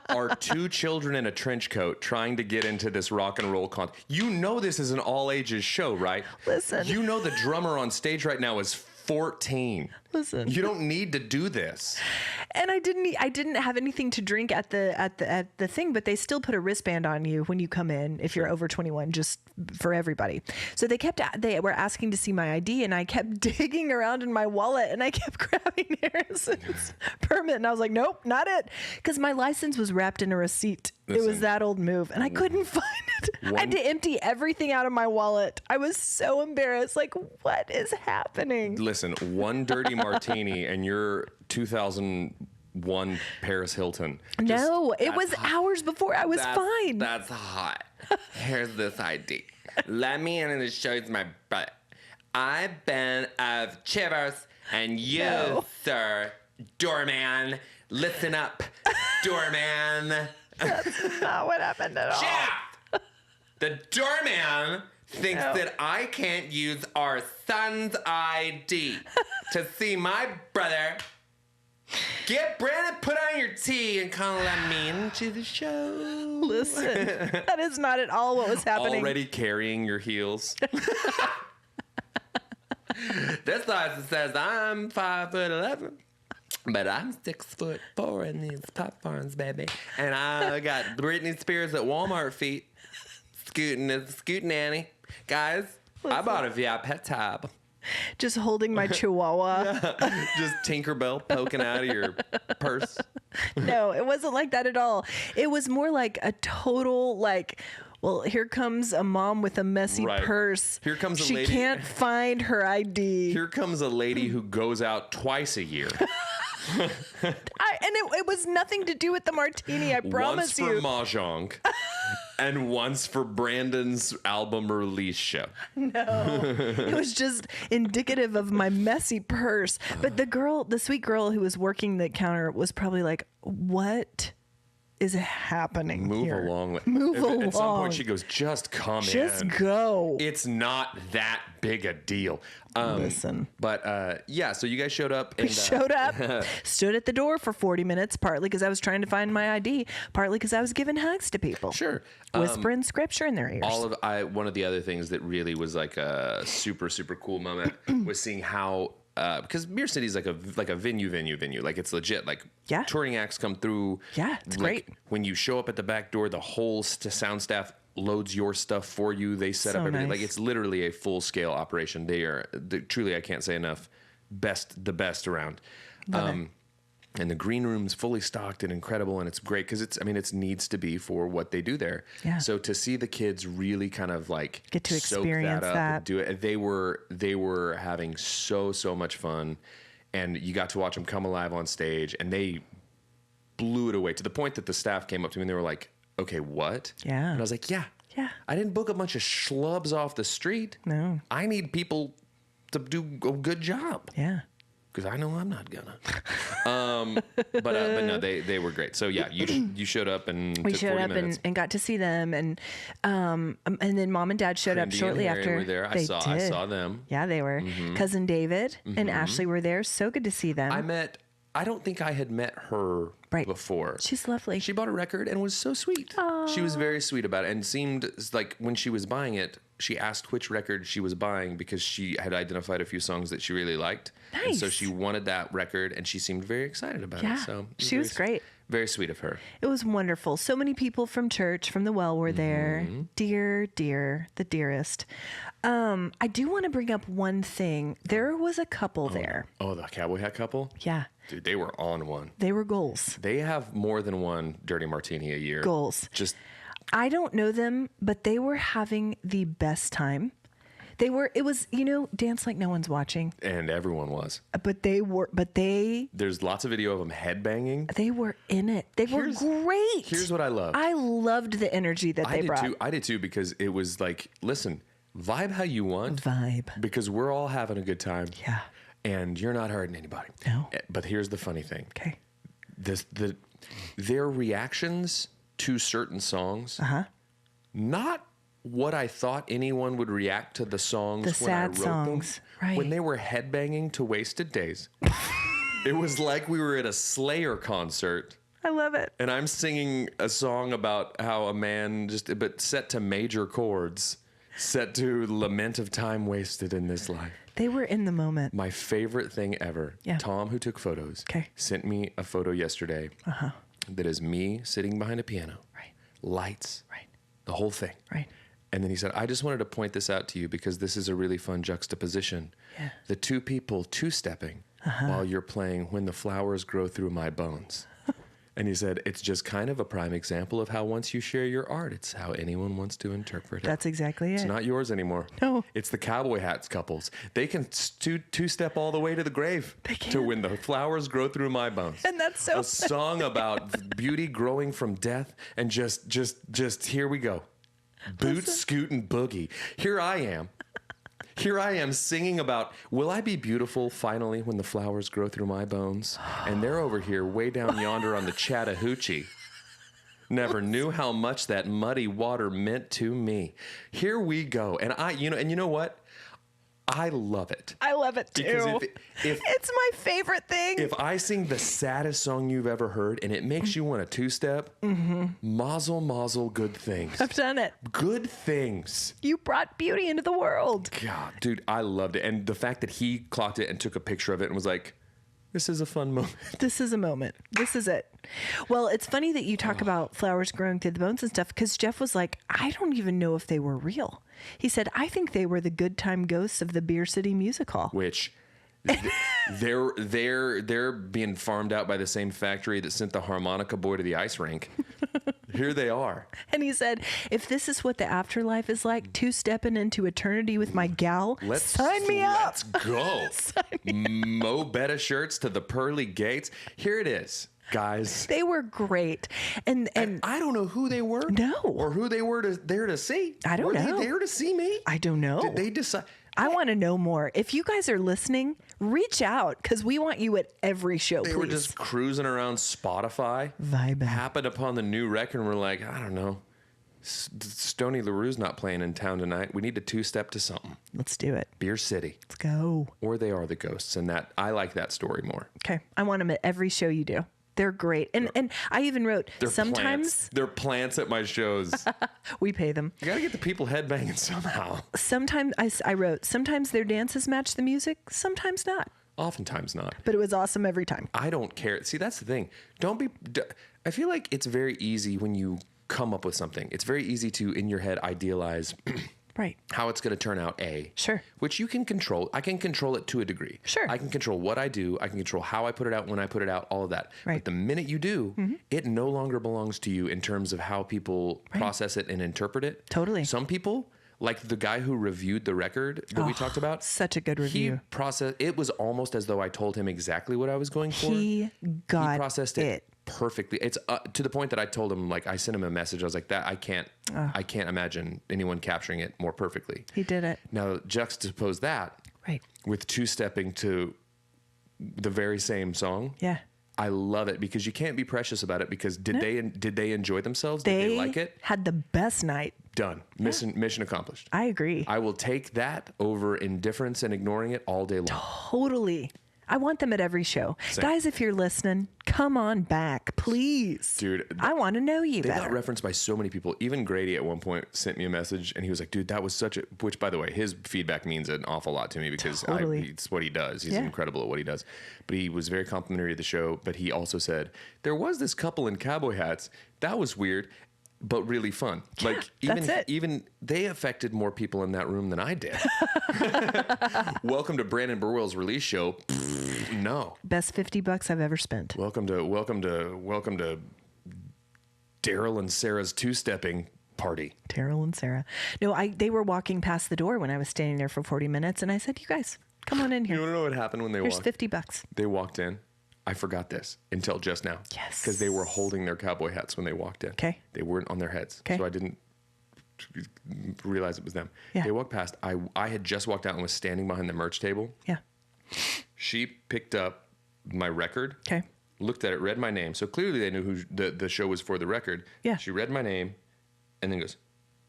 are two children in a trench coat trying to get into this rock and roll con? You know this is an all ages show, right? Listen. You know the drummer on stage right now is 14. Listen. You don't need to do this. And I didn't have anything to drink at the thing, but they still put a wristband on you when you come in if you're over 21, just for everybody. So they were asking to see my ID, and I kept digging around in my wallet, and I kept grabbing Harrison's permit, and I was like, nope, not it, because my license was wrapped in a receipt. It was that old move, and I couldn't find it. I had to empty everything out of my wallet. I was so embarrassed. Like, what is happening? Listen, one dirty martini and you're 2001 Paris Hilton. No, it was hours before. I was fine. That's hot. Here's this ID. Let me in and show you my butt. I've been of Chivers, and you, sir, doorman, listen up, doorman. That's not what happened at all. Jeff! The doorman thinks that I can't use our son's ID to see my brother. Get Brandon, put on your tea and come let me into the show. Listen, that is not at all what was happening. Already carrying your heels. This license says I'm 5'11", but I'm 6'4" in these popcorns, baby. And I got Britney Spears at Walmart feet, scooting Annie. Guys, I bought a VIP tab. Just holding my chihuahua. Just Tinkerbell poking out of your purse. No, it wasn't like that at all. It was more like a total well, here comes a mom with a messy purse. Here comes a She lady. can't find her ID. Here comes a lady who goes out twice a year. And it was nothing to do with the martini, I promise you. Once for Mahjong and once for Brandon's album release show. No, it was just indicative of my messy purse. But the sweet girl who was working the counter was probably like, what is happening here? Along. Move along. At some point she goes, just come in. Just go. It's not that big a deal. Listen. But yeah, so you guys showed up. And, We showed up, stood at the door for 40 minutes, partly because I was trying to find my ID, partly because I was giving hugs to people. Sure. Whispering scripture in their ears. One of the other things that really was like a super, super cool moment was seeing how, because Beer City is like a venue. Like it's legit. Like touring acts come through. Yeah, it's like, great. When you show up at the back door, the whole sound staff loads your stuff for you. They set up everything. Nice. Like it's literally a full scale operation. They are truly, I can't say enough, the best around. And the green room's fully stocked and incredible, and it's great because it needs to be for what they do there. Yeah. So to see the kids really kind of like Get to soak experience that up that. and do it, they were having so much fun, and you got to watch them come alive on stage, and they blew it away to the point that the staff came up to me and they were like, "Okay, what?" Yeah. And I was like, "Yeah, Yeah. I didn't book a bunch of schlubs off the street. No. I need people to do a good job." Yeah. Because I know I'm not gonna. But no, they were great. So yeah, you showed up and We took showed 40 up minutes. and got to see them, and then Mom and Dad showed up Trendy shortly and Harry after. were there. I saw them. Yeah, they were. Cousin David and Ashley were there. So good to see them. I don't think I had met her Right. before. She's lovely. She bought a record and was so sweet. She was very sweet about it and seemed like when she was buying it, she asked which record she was buying because she had identified a few songs that she really liked. Nice. And so she wanted that record and she seemed very excited about it. So she was great. Very sweet of her. It was wonderful. So many people from church, from the well, were there. Dear, the dearest. I do want to bring up one thing. There was a couple there. Oh, the cowboy hat couple? Yeah. Dude, they were on one. They were goals. They have more than one dirty martini a year. Goals. Just I don't know them, but they were having the best time. It was, dance like no one's watching. and everyone was. But they There's lots of video of them headbanging. They were in it. They were great. Here's what I love. I loved the energy that they brought. I did too because it was like, listen, vibe how you want. Vibe. Because we're all having a good time. Yeah. And you're not hurting anybody. No. But here's the funny thing. Okay. Their reactions to certain songs, not what I thought anyone would react to the songs The when I sad wrote songs, them. right. When they were headbanging to Wasted Days. It was like we were at a Slayer concert. I love it. And I'm singing a song about how a man but set to major chords, set to lament of time wasted in this life. They were in the moment. My favorite thing ever. Yeah. Tom, who took photos, Okay. sent me a photo yesterday that is me sitting behind a piano. Right. Lights. Right. The whole thing. Right. And then he said, I just wanted to point this out to you because this is a really fun juxtaposition. Yeah. The two people two-stepping while you're playing When the Flowers Grow Through My Bones. And he said, it's just kind of a prime example of how once you share your art, it's how anyone wants to interpret it. That's exactly it. It's not yours anymore. No. It's the cowboy hats couples. They can two-step all the way to the grave. They can. To When the Flowers Grow Through My Bones. And that's so a song about beauty growing from death and just here we go. Boot, scoot, and boogie. Here I am singing about, will I be beautiful finally when the flowers grow through my bones? And they're over here way down yonder on the Chattahoochee Never knew how much that muddy water meant to me. Here we go. And you know what? I love it. I love it too. Because if it's my favorite thing. If I sing the saddest song you've ever heard and it makes you want to two-step, mazel, mazel, good things. I've done it. Good things. You brought beauty into the world. God, dude, I loved it. And the fact that he clocked it and took a picture of it and was like, this is a fun moment. This is a moment. This is it. Well, it's funny that you talk about flowers growing through the bones and stuff, because Jeff was like, I don't even know if they were real. He said, I think they were the good time ghosts of the Beer City Music Hall. Which they're being farmed out by the same factory that sent the harmonica boy to the ice rink. Here they are. And he said, if this is what the afterlife is like, two-stepping into eternity with my gal, sign me up. Let's go. Mo Betta shirts to the pearly gates. Here it is, guys. They were great. And I don't know who they were. No. Or who they were there to see. I don't know. Were they there to see me? I don't know. Did they decide? I want to know more. If you guys are listening, reach out, because we want you at every show, They were just cruising around Spotify. Vibing. Happened upon the new record and we're like, I don't know. Stoney LaRue's not playing in town tonight. We need to two-step to something. Let's do it. Beer City. Let's go. Or they are the ghosts. And that I like that story more. Okay. I want them at every show you do. They're great. And I even wrote, sometimes they're plants at my shows. we pay them. You gotta get the people headbanging somehow. Sometimes I wrote, sometimes their dances match the music, sometimes not. Oftentimes not. But it was awesome every time. I don't care. See, that's the thing. I feel like it's very easy when you come up with something. It's very easy to, in your head, idealize right. how it's going to turn out, Sure. Which you can control. I can control it to a degree. Sure. I can control what I do. I can control how I put it out, when I put it out, all of that. Right. But the minute you do, it no longer belongs to you in terms of how people process it and interpret it. Totally. Some people, like the guy who reviewed the record that we talked about. Such a good review. It was almost as though I told him exactly what I was going for. He processed it perfectly. It's to the point that I told him, like, I sent him a message. I was like, I can't imagine anyone capturing it more perfectly. He did it. Now juxtapose that with two-stepping to the very same song. Yeah. I love it because you can't be precious about it, because did they enjoy themselves? Did they like it? Had the best night. Done. Mission accomplished. I agree. I will take that over indifference and ignoring it all day long. Totally. I want them at every show. Same. Guys, if you're listening, come on back, please. Dude. I want to know you They better. got referenced by so many people. Even Grady at one point sent me a message and he was like, dude, that was such a, which by the way, his feedback means an awful lot to me because Totally. it's what he does. He's incredible at what he does. But he was very complimentary of the show. But he also said, there was this couple in cowboy hats. That was weird, but really fun. Yeah, like even they affected more people in that room than I did. Welcome to Brandon Birdwell's release show. No. Best $50 I've ever spent. Welcome to Daryl and Sarah's two-stepping party. Daryl and Sarah. No, they were walking past the door when I was standing there for 40 minutes, and I said, you guys, come on in here. You want to know what happened when they Here's walked? $50. They walked in. I forgot this until just now. Yes. Because they were holding their cowboy hats when they walked in. Okay. They weren't on their heads. Okay. So I didn't realize it was them. Yeah. They walked past. I had just walked out and was standing behind the merch table. Yeah. She picked up my record. Okay. Looked at it, read my name. So clearly they knew who the show was for, the record. Yeah. She read my name and then goes,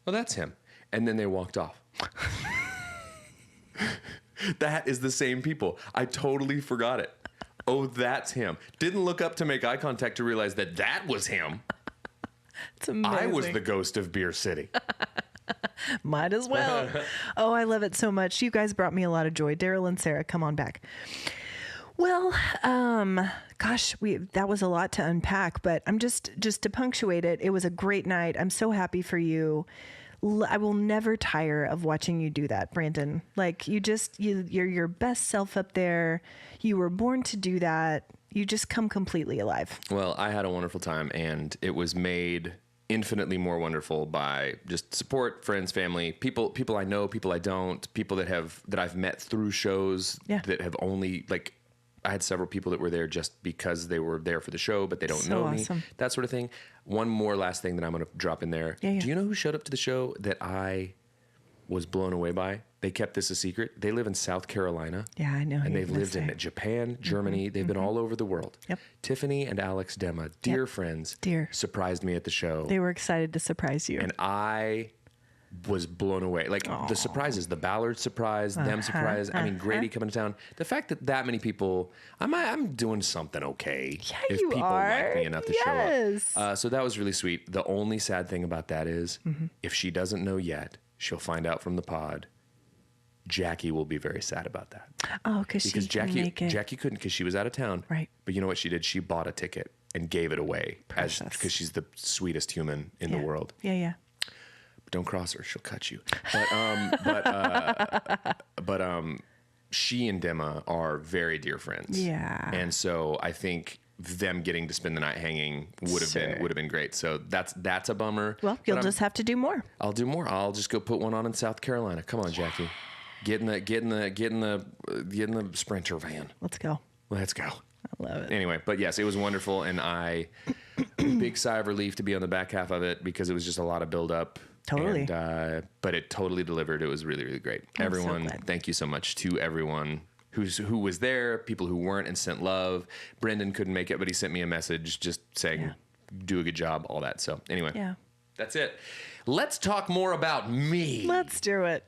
oh, that's him. And then they walked off. That is the same people. I totally forgot it. Oh, that's him. Didn't look up to make eye contact to realize that was him. It's amazing. I was the ghost of Beer City. Might as well. Oh, I love it so much. You guys brought me a lot of joy. Daryl and Sarah, come on back. Well, gosh, that was a lot to unpack, but I'm just to punctuate it. It was a great night. I'm so happy for you. I will never tire of watching you do that, Brandon. Like you're your best self up there. You were born to do that. You just come completely alive. Well, I had a wonderful time, and it was made infinitely more wonderful by just support, friends, family, people I know, people I don't, people that I've met through shows that have only, like, I had several people that were there just because they were there for the show, but they don't know me, that sort of thing. One more last thing that I'm going to drop in there. Yeah. Do you know who showed up to the show that I was blown away by? They kept this a secret. They live in South Carolina. Yeah, I know. And they've lived in Japan, Germany. They've been all over the world. Yep. Tiffany and Alex Demma, dear friends, surprised me at the show. They were excited to surprise you. And I was blown away. Like the surprises, the Ballard surprise, them surprise. I mean, Grady coming to town. The fact that that many people, I'm doing something okay. Yeah, if you people are. like me enough to Yes. show up. So that was really sweet. The only sad thing about that is if she doesn't know yet, she'll find out from the pod. Jackie will be very sad about that. Oh, because Jackie couldn't because she was out of town. Right. But you know what she did? She bought a ticket and gave it away Precious. because she's the sweetest human in the world. Yeah. Don't cross her; she'll cut you. But she and Demma are very dear friends. Yeah. And so I think them getting to spend the night hanging would have been great. So that's a bummer. Well, you'll just have to do more. I'll do more. I'll just go put one on in South Carolina. Come on, Jackie. Get in the Sprinter van. Let's go. Let's go. I love it. Anyway, but yes, it was wonderful, and big sigh of relief to be on the back half of it because it was just a lot of build up. Totally. And, but it totally delivered. It was really, really great. Everyone, thank you so much to everyone who was there, people who weren't and sent love. Brendan couldn't make it, but he sent me a message just saying, do a good job, all that. So anyway, that's it. Let's talk more about me. Let's do it.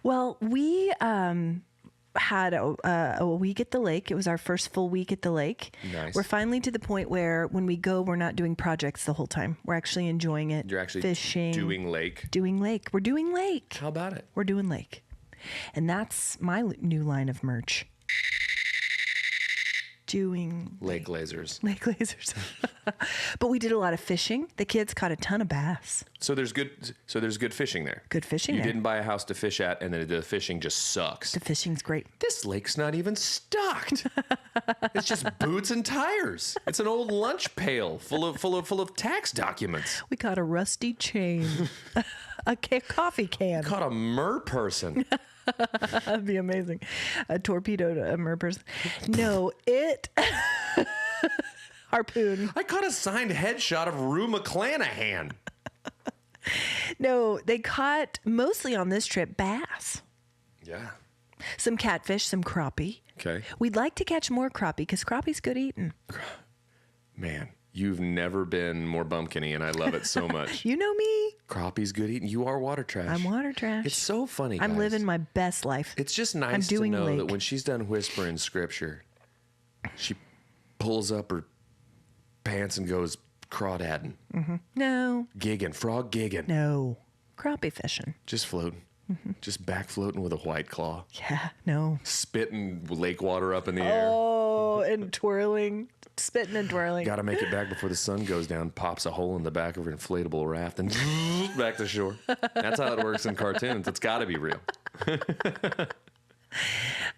Well, we had a week at the lake. It was our first full week at the lake. Nice. We're finally to the point where when we go, we're not doing projects the whole time. We're actually enjoying it. You're actually fishing. doing lake. We're doing lake. How about it? We're doing lake. And that's my new line of merch. Doing lake lasers. Lake lasers. But we did a lot of fishing. The kids caught a ton of bass. So there's good fishing there. Good fishing You there. didn't buy a house to fish at, and the fishing just sucks. The fishing's great. This lake's not even stocked. It's just boots and tires. It's an old lunch pail full of tax documents. We caught a rusty chain, a coffee can. Caught a mer person. That'd be amazing. A torpedoed a mer person. No, it harpoon. I caught a signed headshot of Rue McClanahan. No, they caught mostly on this trip bass. Yeah. Some catfish, some crappie. Okay. We'd like to catch more crappie because crappie's good eating. Man, you've never been more bumpkin-y, and I love it so much. You know me. Crappie's good eating. You are water trash. I'm water trash. It's so funny, guys. I'm living my best life. It's just nice to know that when she's done whispering scripture, she pulls up her pants and goes crawdadding. Mm-hmm. No. Gigging. Frog gigging. No. Crappie fishing. Just floating. Mm-hmm. Just back floating with a white claw. Yeah, no. Spitting lake water up in the air. Oh, and twirling. Spitting and twirling. Got to make it back before the sun goes down. Pops a hole in the back of her inflatable raft and back to shore. That's how it works in cartoons. It's got to be real.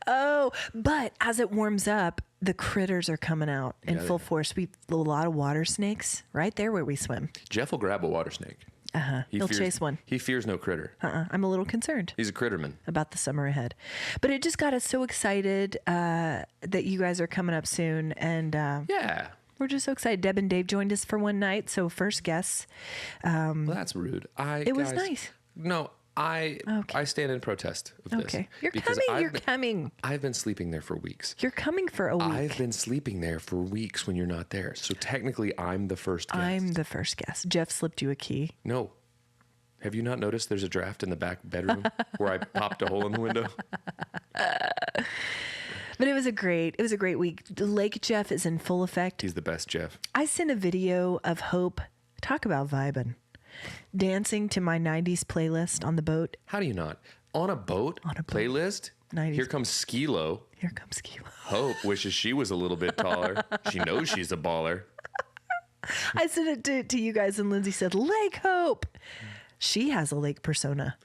Oh, but as it warms up, the critters are coming out in full force. We a lot of water snakes right there where we swim. Jeff will grab a water snake. He'll chase one. He fears no critter. I'm a little concerned. He's a critterman. About the summer ahead. But it just got us so excited that you guys are coming up soon. And yeah. We're just so excited. Deb and Dave joined us for one night. So first guests. Well, that's rude. It was nice. No, I stand in protest of this. Okay. You're coming. I've been sleeping there for weeks. You're coming for a week. I've been sleeping there for weeks when you're not there. So technically, I'm the first guest. I'm the first guest. Jeff slipped you a key. No. Have you not noticed there's a draft in the back bedroom where I popped a hole in the window? But it was a great week. Lake Jeff is in full effect. He's the best, Jeff. I sent a video of Hope. Talk about vibing. Dancing to my 90s playlist on the boat. How do you not? On a boat? On a boat. Playlist? 90s. Here comes Skilo. Here comes Skilo. Hope wishes she was a little bit taller. She knows she's a baller. I sent it to you guys, and Lindsay said, Lake Hope. She has a lake persona.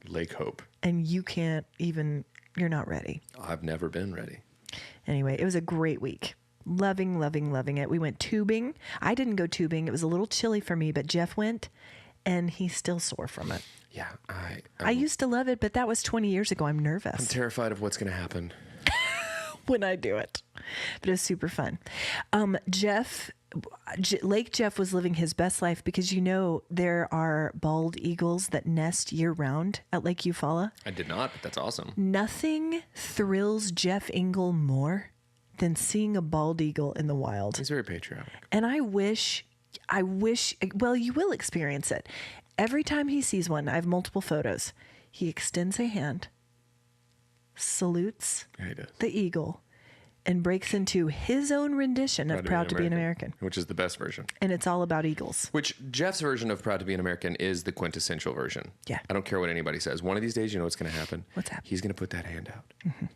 Lake Hope. And you can't even, you're not ready. I've never been ready. Anyway, it was a great week. Loving it. We went tubing. I didn't go tubing. It was a little chilly for me, but Jeff went, and he's still sore from it. Yeah, I used to love it, but that was 20 years ago. I'm nervous. I'm terrified of what's going to happen. When I do it. But it was super fun. Lake Jeff was living his best life because there are bald eagles that nest year round at Lake Eufaula. I did not, but that's awesome. Nothing thrills Jeff Engle more than seeing a bald eagle in the wild. He's very patriotic. And I wish, well, you will experience it. Every time he sees one, I have multiple photos. He extends a hand, salutes the eagle, and breaks into his own rendition of Proud to be an American. Which is the best version. And it's all about eagles. Which Jeff's version of Proud to be an American is the quintessential version. Yeah. I don't care what anybody says. One of these days, you know what's going to happen? What's happening? He's going to put that hand out. Mm-hmm.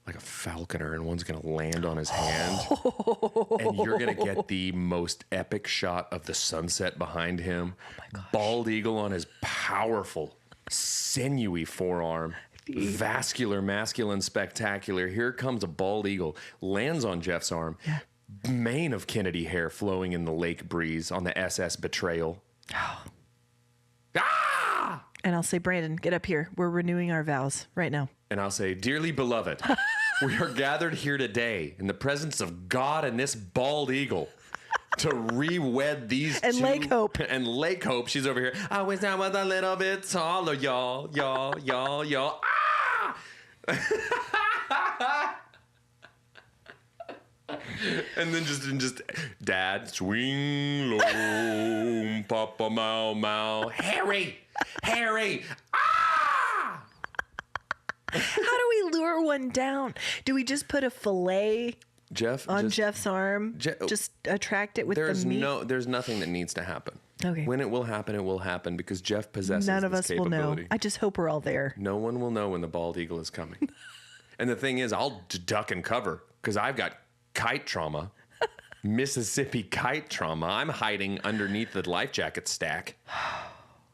Like a falconer, and one's going to land on his hand. And you're going to get the most epic shot of the sunset behind him. Oh my gosh. Bald eagle on his powerful, sinewy forearm. Vascular, masculine, spectacular. Here comes a bald eagle, lands on Jeff's arm. Yeah. Mane of Kennedy hair flowing in the lake breeze on the SS Betrayal. Ah! And I'll say, Brandon, get up here. We're renewing our vows right now. And I'll say, dearly beloved, we are gathered here today in the presence of God and this bald eagle to re-wed these and two. Lake Hope. And Lake Hope. She's over here. I wish I was a little bit taller, y'all. Ah! And then just Dad, swing low, Papa Mau Mau. Harry! Ah! How do we lure one down? Do we just put a fillet on Jeff's arm? Just attract it with the meat? There's nothing that needs to happen. Okay. When it will happen because Jeff possesses None of this us capability. will know. I just hope we're all there. No one will know when the bald eagle is coming. And the thing is, I'll duck and cover because I've got kite trauma. Mississippi kite trauma. I'm hiding underneath the life jacket stack.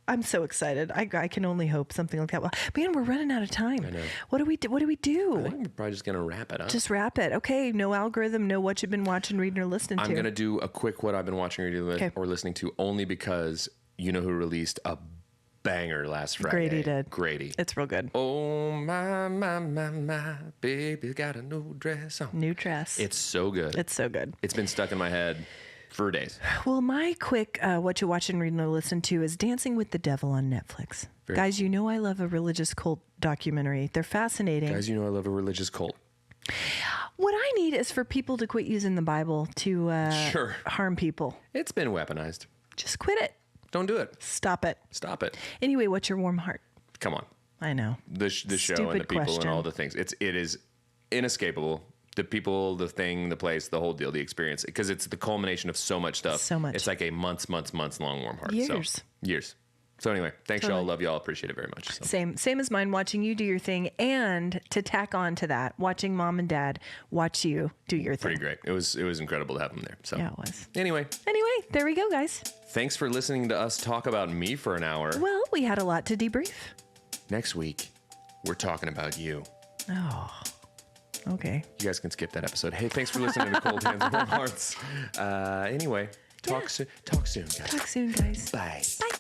I'm so excited. I can only hope something like that. Well, man, we're running out of time. I know. What do we do? I think we're probably just going to wrap it up. Just wrap it. Okay. No algorithm. No what you've been watching, reading, or listening to. I'm going to do a quick what I've been watching, reading, or listening to only because you know who released a banger last Friday. Grady did. Grady. It's real good. Oh, my, baby's got a new dress on. New dress. It's so good. It's so good. It's been stuck in my head for days. Well, my quick what you watch and read and listen to is Dancing with the Devil on Netflix. Guys, you know I love a religious cult documentary. They're fascinating. Guys, you know I love a religious cult. What I need is for people to quit using the Bible to harm people. It's been weaponized. Just quit it. Don't do it. Stop it. Stop it. Anyway, what's your warm heart? Come on. I know. The show and the people and all the things. It is inescapable. The people, the thing, the place, the whole deal, the experience. Because it's the culmination of so much stuff. So much. It's like a months long warm heart. Years. Years. So anyway, thanks y'all. Love y'all. Appreciate it very much. So. Same as mine, watching you do your thing. And to tack on to that, watching mom and dad watch you do your thing. Pretty great. It was incredible to have them there. So yeah, it was. Anyway, there we go, guys. Thanks for listening to us talk about me for an hour. Well, we had a lot to debrief. Next week, we're talking about you. Oh, okay. You guys can skip that episode. Hey, thanks for listening to Cold Hands and Warm Hearts. Anyway, talk soon, guys. Talk soon, guys. Bye. Bye.